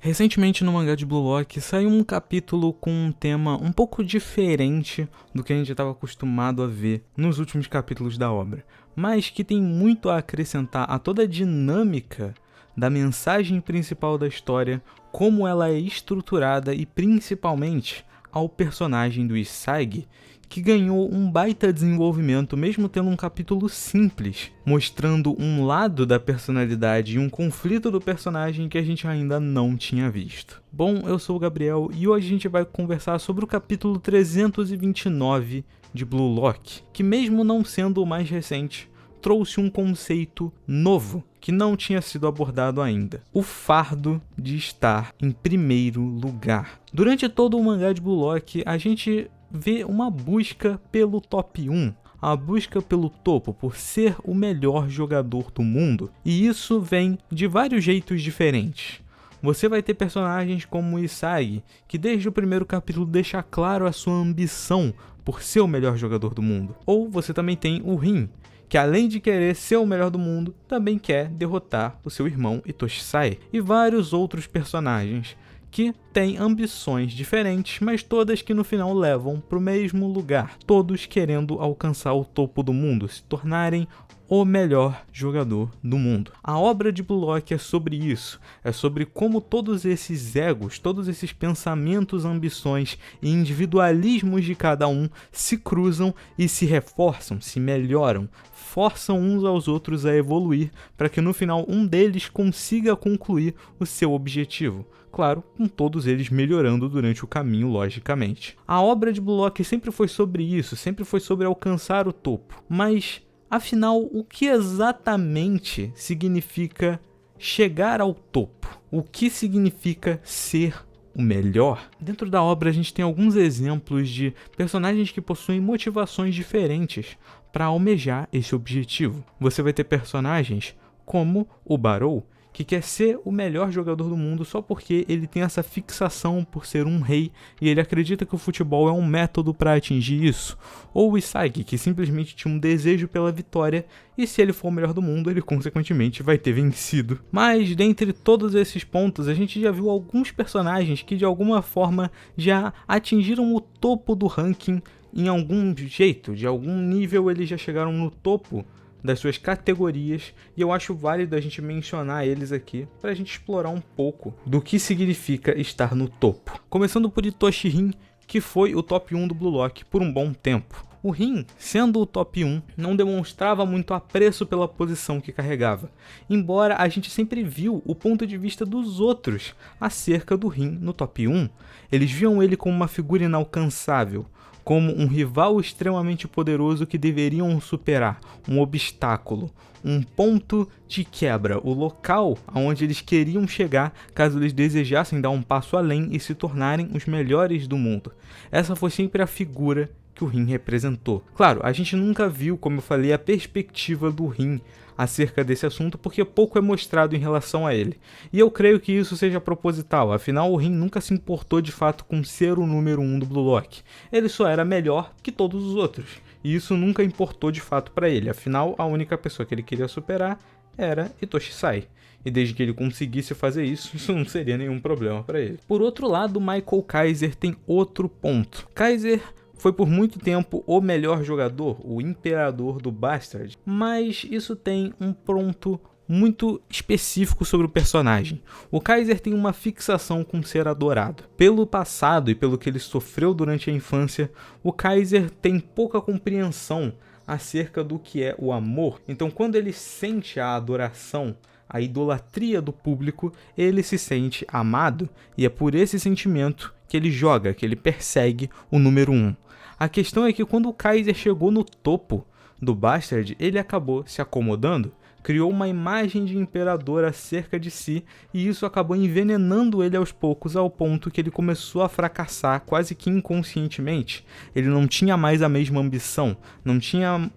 Recentemente no mangá de Blue Lock saiu um capítulo com um tema um pouco diferente do que a gente estava acostumado a ver nos últimos capítulos da obra, mas que tem muito a acrescentar a toda a dinâmica da mensagem principal da história, como ela é estruturada e principalmente ao personagem do Isagi, que ganhou um baita desenvolvimento mesmo tendo um capítulo simples, mostrando um lado da personalidade e um conflito do personagem que a gente ainda não tinha visto. Bom, eu sou o Gabriel e hoje a gente vai conversar sobre o capítulo 329 de Blue Lock, que mesmo não sendo o mais recente, trouxe um conceito novo que não tinha sido abordado ainda: o fardo de estar em primeiro lugar. Durante todo o mangá de Blue Lock, a gente vê uma busca pelo top 1, a busca pelo topo, por ser o melhor jogador do mundo, e isso vem de vários jeitos diferentes. Você vai ter personagens como o Isagi, que desde o primeiro capítulo deixa claro a sua ambição por ser o melhor jogador do mundo. Ou você também tem o Rin, que além de querer ser o melhor do mundo, também quer derrotar o seu irmão Itoshi-sai, e vários outros personagens que têm ambições diferentes, mas todas que no final levam para o mesmo lugar, todos querendo alcançar o topo do mundo, se tornarem o melhor jogador do mundo. A obra de Blue Lock é sobre isso, é sobre como todos esses egos, todos esses pensamentos, ambições e individualismos de cada um se cruzam e se reforçam, se melhoram, forçam uns aos outros a evoluir para que no final um deles consiga concluir o seu objetivo. Claro, com todos eles melhorando durante o caminho, logicamente. A obra de Blue Lock sempre foi sobre isso, sempre foi sobre alcançar o topo. Mas, afinal, o que exatamente significa chegar ao topo? O que significa ser o melhor? Dentro da obra a gente tem alguns exemplos de personagens que possuem motivações diferentes para almejar esse objetivo. Você vai ter personagens como o Barou, que quer ser o melhor jogador do mundo só porque ele tem essa fixação por ser um rei e ele acredita que o futebol é um método para atingir isso. Ou o Isagi, que simplesmente tinha um desejo pela vitória e se ele for o melhor do mundo, ele consequentemente vai ter vencido. Mas dentre todos esses pontos, a gente já viu alguns personagens que de alguma forma já atingiram o topo do ranking em algum jeito, de algum nível eles já chegaram no topo das suas categorias, e eu acho válido a gente mencionar eles aqui para a gente explorar um pouco do que significa estar no topo. Começando por Itoshi Rin, que foi o top 1 do Blue Lock por um bom tempo. O Rin, sendo o top 1, não demonstrava muito apreço pela posição que carregava, embora a gente sempre viu o ponto de vista dos outros acerca do Rin no top 1. Eles viam ele como uma figura inalcançável, como um rival extremamente poderoso que deveriam superar, um obstáculo, um ponto de quebra, o local aonde eles queriam chegar caso eles desejassem dar um passo além e se tornarem os melhores do mundo. Essa foi sempre a figura que o Rin representou. Claro, a gente nunca viu, como eu falei, a perspectiva do Rin acerca desse assunto, porque pouco é mostrado em relação a ele. E eu creio que isso seja proposital, afinal o Rin nunca se importou de fato com ser o número 1 do Blue Lock. Ele só era melhor que todos os outros, e isso nunca importou de fato para ele, afinal a única pessoa que ele queria superar era Itoshi-sai. E desde que ele conseguisse fazer isso, isso não seria nenhum problema para ele. Por outro lado, Michael Kaiser tem outro ponto. Kaiser foi por muito tempo o melhor jogador, o imperador do Bastard, mas isso tem um ponto muito específico sobre o personagem. O Kaiser tem uma fixação com ser adorado. Pelo passado e pelo que ele sofreu durante a infância, o Kaiser tem pouca compreensão acerca do que é o amor. Então, quando ele sente a adoração, a idolatria do público, ele se sente amado, e é por esse sentimento que ele joga, que ele persegue o número 1. A questão é que quando o Kaiser chegou no topo do Bastard, ele acabou se acomodando, criou uma imagem de imperador acerca de si, e isso acabou envenenando ele aos poucos ao ponto que ele começou a fracassar quase que inconscientemente. Ele não tinha mais a mesma ambição,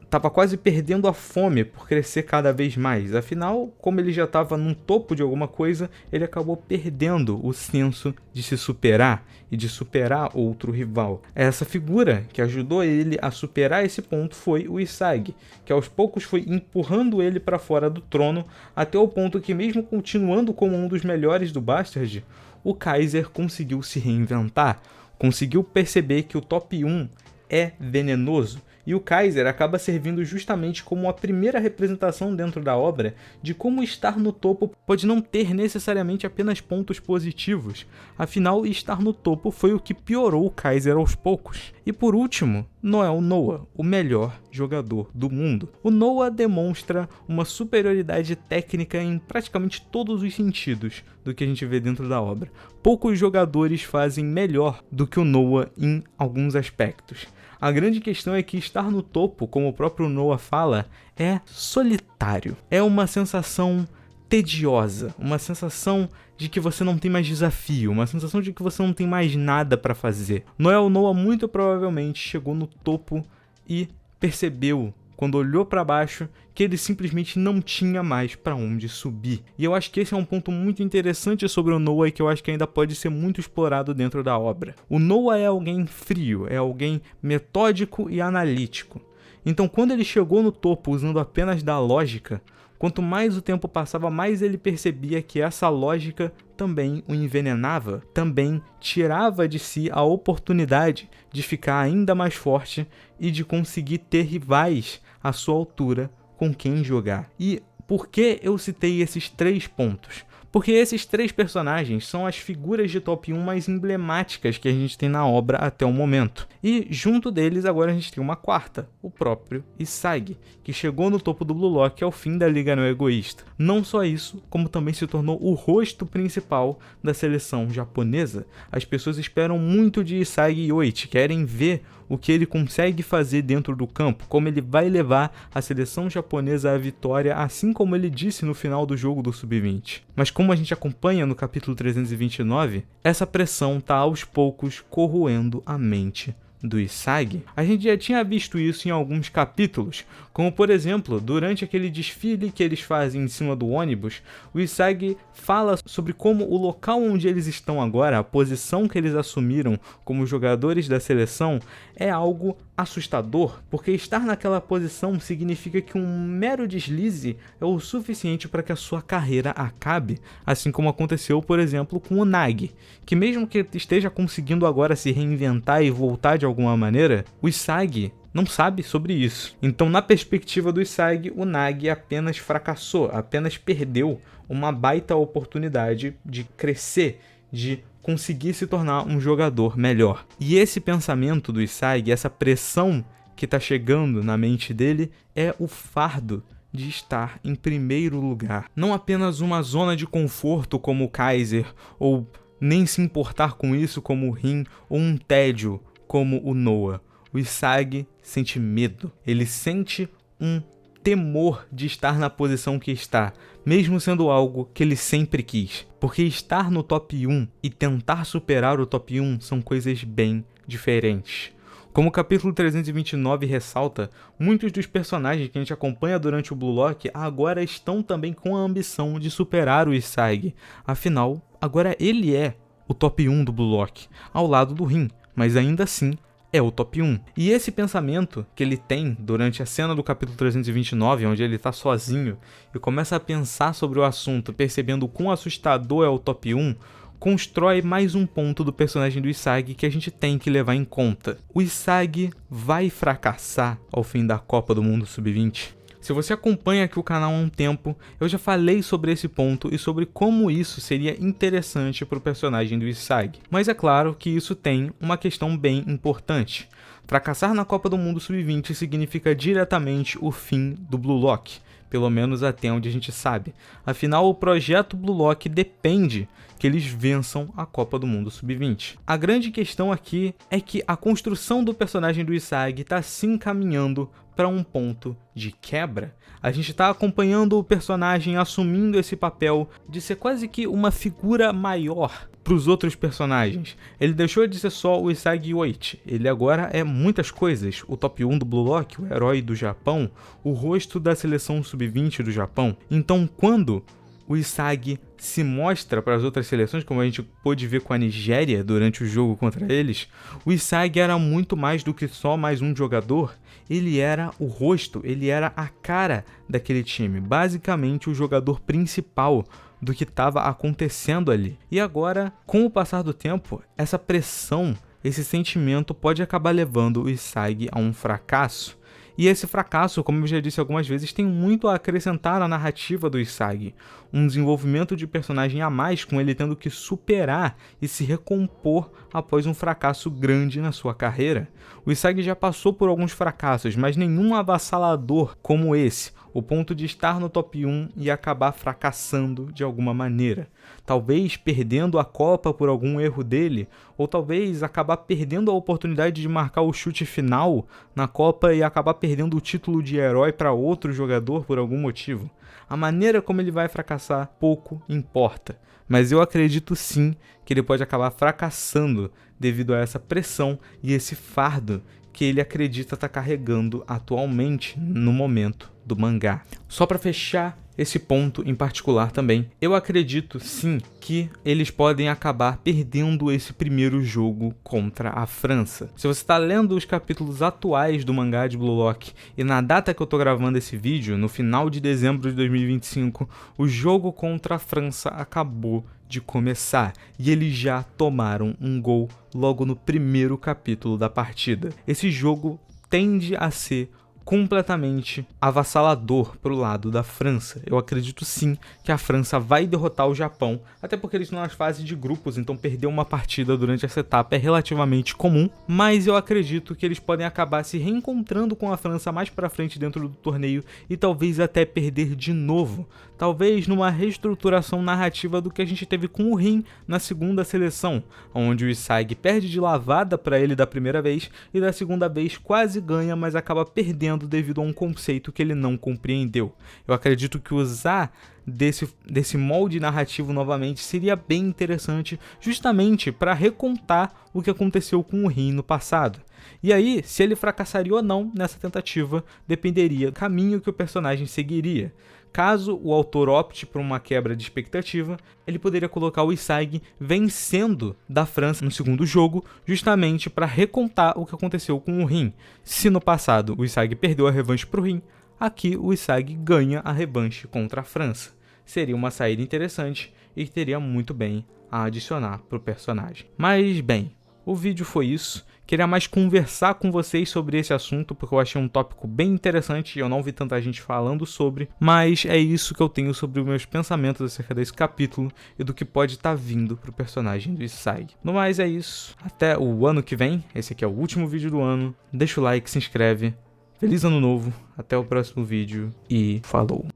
estava quase perdendo a fome por crescer cada vez mais. Afinal, como ele já estava num topo de alguma coisa, ele acabou perdendo o senso de se superar e de superar outro rival. Essa figura que ajudou ele a superar esse ponto foi o Isagi, que aos poucos foi empurrando ele para fora do trono, até o ponto que, mesmo continuando como um dos melhores do Bastard, o Kaiser conseguiu se reinventar, conseguiu perceber que o top 1 é venenoso. E o Kaiser acaba servindo justamente como a primeira representação dentro da obra de como estar no topo pode não ter necessariamente apenas pontos positivos. Afinal, estar no topo foi o que piorou o Kaiser aos poucos. E por último, Noel Noah, o melhor jogador do mundo. O Noah demonstra uma superioridade técnica em praticamente todos os sentidos do que a gente vê dentro da obra. Poucos jogadores fazem melhor do que o Noah em alguns aspectos. A grande questão é que estar no topo, como o próprio Noah fala, é solitário. É uma sensação tediosa, uma sensação de que você não tem mais desafio, uma sensação de que você não tem mais nada para fazer. Noel Noah muito provavelmente chegou no topo e percebeu, quando olhou para baixo, que ele simplesmente não tinha mais para onde subir. E eu acho que esse é um ponto muito interessante sobre o Noah e que eu acho que ainda pode ser muito explorado dentro da obra. O Noah é alguém frio, é alguém metódico e analítico. Então quando ele chegou no topo usando apenas da lógica, quanto mais o tempo passava, mais ele percebia que essa lógica também o envenenava, também tirava de si a oportunidade de ficar ainda mais forte e de conseguir ter rivais à sua altura com quem jogar. E por que eu citei esses 3 pontos? Porque esses 3 personagens são as figuras de top 1 mais emblemáticas que a gente tem na obra até o momento. E junto deles agora a gente tem uma quarta, o próprio Isagi, que chegou no topo do Blue Lock ao fim da Liga Não Egoísta. Não só isso, como também se tornou o rosto principal da seleção japonesa. As pessoas esperam muito de Isagi Yoichi, querem ver o que ele consegue fazer dentro do campo, como ele vai levar a seleção japonesa à vitória, assim como ele disse no final do jogo do Sub-20. Mas como a gente acompanha no capítulo 329, essa pressão está aos poucos corroendo a mente do Isagi. A gente já tinha visto isso em alguns capítulos, como por exemplo, durante aquele desfile que eles fazem em cima do ônibus, o Isagi fala sobre como o local onde eles estão agora, a posição que eles assumiram como jogadores da seleção, é algo assustador, porque estar naquela posição significa que um mero deslize é o suficiente para que a sua carreira acabe, assim como aconteceu, por exemplo, com o Nagi, que mesmo que esteja conseguindo agora se reinventar e voltar de alguma maneira, o Isagi não sabe sobre isso. Então, na perspectiva do Isagi, o Nagi apenas fracassou, apenas perdeu uma baita oportunidade de crescer, de conseguir se tornar um jogador melhor. E esse pensamento do Isagi, essa pressão que está chegando na mente dele, é o fardo de estar em primeiro lugar. Não apenas uma zona de conforto como o Kaiser, ou nem se importar com isso como o Rin, ou um tédio como o Noah. O Isagi sente medo, ele sente um temor de estar na posição que está, mesmo sendo algo que ele sempre quis. Porque estar no top 1 e tentar superar o top 1 são coisas bem diferentes. Como o capítulo 329 ressalta, muitos dos personagens que a gente acompanha durante o Blue Lock agora estão também com a ambição de superar o Isagi. Afinal, agora ele é o top 1 do Blue Lock, ao lado do Rin, mas ainda assim é o top 1. E esse pensamento que ele tem durante a cena do capítulo 329, onde ele está sozinho e começa a pensar sobre o assunto, percebendo o quão assustador é o top 1, constrói mais um ponto do personagem do Isagi que a gente tem que levar em conta. O Isagi vai fracassar ao fim da Copa do Mundo Sub-20? Se você acompanha aqui o canal há um tempo, eu já falei sobre esse ponto e sobre como isso seria interessante para o personagem do Isagi. Mas é claro que isso tem uma questão bem importante. Fracassar na Copa do Mundo Sub-20 significa diretamente o fim do Blue Lock, pelo menos até onde a gente sabe. Afinal, o projeto Blue Lock depende que eles vençam a Copa do Mundo Sub-20. A grande questão aqui é que a construção do personagem do Isagi está se encaminhando para um ponto de quebra. A gente está acompanhando o personagem assumindo esse papel de ser quase que uma figura maior para os outros personagens. Ele deixou de ser só o Isagi Yoichi, ele agora é muitas coisas: o top 1 do Blue Lock, o herói do Japão, o rosto da seleção Sub-20 do Japão. Então, quando o Isagi se mostra para as outras seleções, como a gente pôde ver com a Nigéria durante o jogo contra eles, o Isagi era muito mais do que só mais um jogador. Ele era o rosto, ele era a cara daquele time, basicamente o jogador principal do que estava acontecendo ali. E agora, com o passar do tempo, essa pressão, esse sentimento pode acabar levando o Isagi a um fracasso. E esse fracasso, como eu já disse algumas vezes, tem muito a acrescentar na narrativa do Isagi. Um desenvolvimento de personagem a mais, com ele tendo que superar e se recompor após um fracasso grande na sua carreira. O Isagi já passou por alguns fracassos, mas nenhum avassalador como esse, o ponto de estar no top 1 e acabar fracassando de alguma maneira. Talvez perdendo a Copa por algum erro dele, ou talvez acabar perdendo a oportunidade de marcar o chute final na Copa e acabar perdendo o título de herói para outro jogador por algum motivo. A maneira como ele vai fracassar pouco importa, mas eu acredito sim que ele pode acabar fracassando devido a essa pressão e esse fardo que ele acredita estar carregando atualmente no momento do mangá. Só para fechar esse ponto em particular também, eu acredito sim que eles podem acabar perdendo esse primeiro jogo contra a França. Se você está lendo os capítulos atuais do mangá de Blue Lock e na data que eu estou gravando esse vídeo, no final de dezembro de 2025, o jogo contra a França acabou de começar e eles já tomaram um gol logo no primeiro capítulo da partida. Esse jogo tende a ser completamente avassalador para o lado da França. Eu acredito sim que a França vai derrotar o Japão, até porque eles estão nas fases de grupos, então perder uma partida durante essa etapa é relativamente comum, mas eu acredito que eles podem acabar se reencontrando com a França mais para frente dentro do torneio e talvez até perder de novo. Talvez numa reestruturação narrativa do que a gente teve com o Rin na segunda seleção, onde o Isagi perde de lavada para ele da primeira vez e da segunda vez quase ganha, mas acaba perdendo devido a um conceito que ele não compreendeu. Eu acredito que usar desse molde narrativo novamente seria bem interessante, justamente para recontar o que aconteceu com o Rin no passado. E aí, se ele fracassaria ou não nessa tentativa, dependeria do caminho que o personagem seguiria. Caso o autor opte por uma quebra de expectativa, ele poderia colocar o Isagi vencendo da França no segundo jogo, justamente para recontar o que aconteceu com o Rin. Se no passado o Isagi perdeu a revanche para o Rin, aqui o Isagi ganha a revanche contra a França. Seria uma saída interessante e que teria muito bem a adicionar para o personagem. Mas bem, o vídeo foi isso. Queria mais conversar com vocês sobre esse assunto, porque eu achei um tópico bem interessante e eu não vi tanta gente falando sobre, mas é isso que eu tenho sobre os meus pensamentos acerca desse capítulo e do que pode estar vindo pro personagem do Isagi. No mais é isso, até o ano que vem, esse aqui é o último vídeo do ano, deixa o like, se inscreve, feliz ano novo, até o próximo vídeo e falou!